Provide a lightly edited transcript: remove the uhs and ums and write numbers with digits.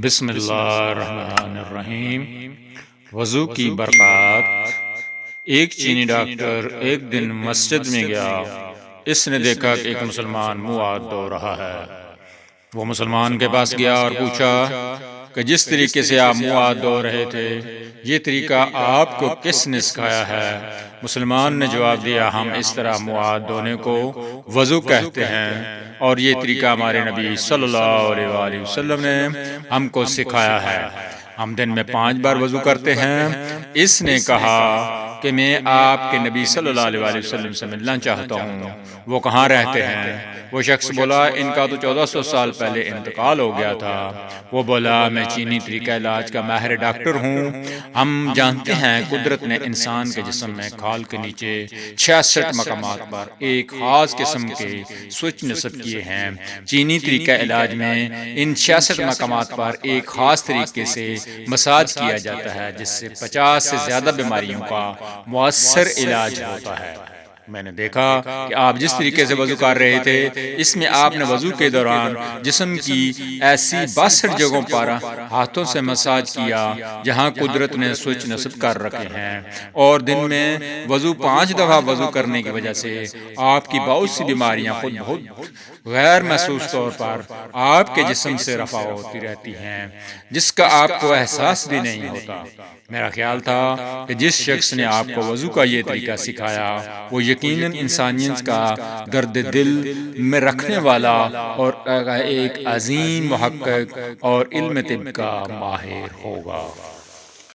بسم اللہ الرحمن الرحیم۔ وضو کی برکات۔ ایک چینی ڈاکٹر ایک دن مسجد میں گیا۔ اس نے دیکھا کہ ایک مسلمان منہ ہاتھ دھو رہا ہے۔ وہ مسلمان کے پاس گیا اور پوچھا کہ جس طریقے سے آپ منہ ہاتھ دھو رہے تھے یہ طریقہ آپ کو کس نے سکھایا ہے؟ مسلمان نے جواب دیا، ہم اس طرح منہ ہاتھ دھونے کو وضو کہتے ہیں اور یہ طریقہ ہمارے نبی صلی اللہ علیہ وآلہ وسلم نے ہم کو سکھایا ہے۔ ہم دن میں 5 بار وضو کرتے ہیں۔ اس نے کہا کہ میں آپ کے نبی صلی اللہ علیہ وآلہ وسلم سے ملنا چاہتا ہوں، وہ کہاں رہتے ہیں؟ وہ شخص بولا، ان کا تو 1400 سال پہلے انتقال ہو گیا تھا۔ وہ بولا، میں چینی طریقہ علاج کا ماہر ڈاکٹر ہوں۔ ہم جانتے ہیں قدرت نے انسان کے جسم میں کھال کے نیچے 66 مقامات پر ایک خاص قسم کے سوئچ نصب کیے ہیں۔ چینی طریقہ علاج میں ان 66 مقامات پر ایک خاص طریقے سے مساج کیا جاتا ہے جس سے 50 سے زیادہ بیماریوں کا مؤثر علاج ہوتا ہے۔ میں نے دیکھا کہ آپ جس طریقے سے وضو کر رہے تھے اس میں آپ نے وضو کے دوران جسم کی ایسی 62 جگہوں پر ہاتھوں سے مساج کیا جہاں قدرت نے سوئچ نصب کر رکھے ہیں، اور دن میں وضو 5 دفعہ وضو کرنے کی وجہ سے آپ کی بہت سی بیماریاں خود بخود غیر محسوس طور پر آپ کے جسم سے رفع ہوتی رہتی ہیں، جس کا آپ کو احساس بھی نہیں ہوتا۔ میرا خیال تھا کہ جس شخص نے آپ کو وضو کا یہ طریقہ سکھایا وہ یقیناً انسانیت کا درد دل میں رکھنے والا اور ایک عظیم محقق اور علم طب کا ماہر ہوگا۔